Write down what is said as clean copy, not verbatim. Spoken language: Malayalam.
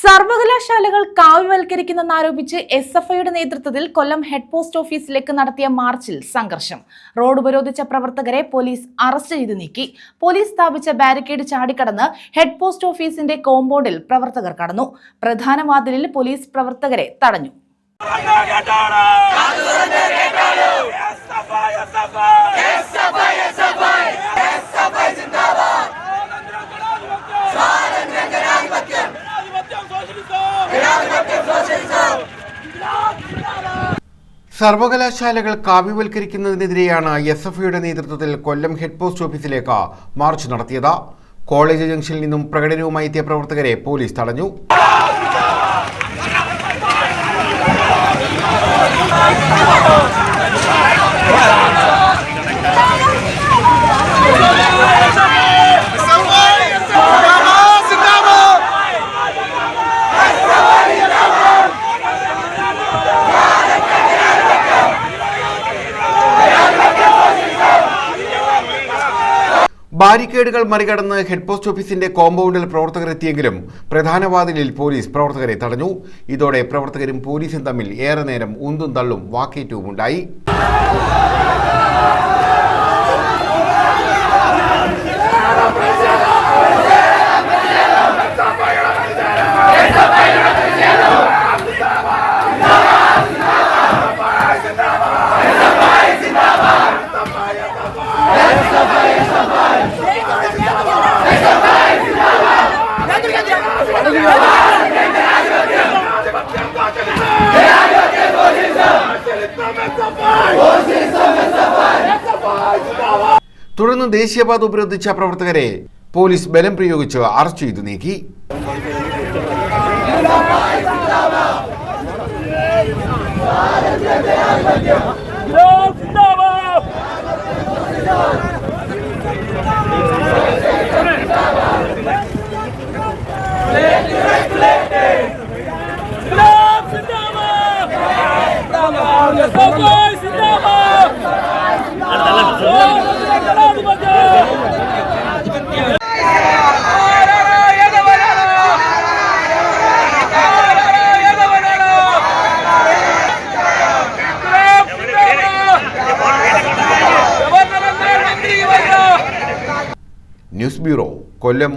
സർവകലാശാലകൾ കാവ്യവൽക്കരിക്കുന്നെന്നാരോപിച്ച് SFIയുടെ നേതൃത്വത്തിൽ കൊല്ലം ഹെഡ് പോസ്റ്റ് ഓഫീസിലേക്ക് നടത്തിയ മാർച്ചിൽ സംഘർഷം. റോഡ് ഉപരോധിച്ച പ്രവർത്തകരെ പോലീസ് അറസ്റ്റ് ചെയ്ത് നീക്കി. പോലീസ് സ്ഥാപിച്ച ബാരിക്കേഡ് ചാടിക്കടന്ന് ഹെഡ് പോസ്റ്റ് ഓഫീസിന്റെ കോമ്പൗണ്ടിൽ പ്രവർത്തകർ കടന്നു. പ്രധാന വാതിലിൽ പോലീസ് പ്രവർത്തകരെ തടഞ്ഞു. സർവകലാശാലകൾ കാവ്യവൽക്കരിക്കുന്നതിനെതിരെയാണ് SFIയുടെ നേതൃത്വത്തിൽ കൊല്ലം ഹെഡ് പോസ്റ്റ് ഓഫീസിലേക്ക് മാർച്ച് നടത്തിയത്. കോളേജ് ജംഗ്ഷനിൽ നിന്നും പ്രകടനവുമായി എത്തിയ പ്രവർത്തകരെ പോലീസ് തടഞ്ഞു. ബാരിക്കേഡുകൾ മറികടന്ന് ഹെഡ് പോസ്റ്റ് ഓഫീസിന്റെ കോമ്പൗണ്ടിൽ പ്രവർത്തകർ എത്തിയെങ്കിലും പ്രധാന വാതിലിൽ പോലീസ് പ്രവർത്തകരെ തടഞ്ഞു. ഇതോടെ പ്രവർത്തകരും പോലീസും തമ്മിൽ ഏറെ നേരം ഉന്തും തള്ളും വാക്കേറ്റവും ഉണ്ടായി. തുടർന്ന് ദേശീയപാത ഉപരോധിച്ച പ്രവർത്തകരെ പോലീസ് ബലം പ്രയോഗിച്ച് അറസ്റ്റ് ചെയ്തു നീക്കി. ന്യൂസ് ബ്യൂറോ, കൊല്ലം.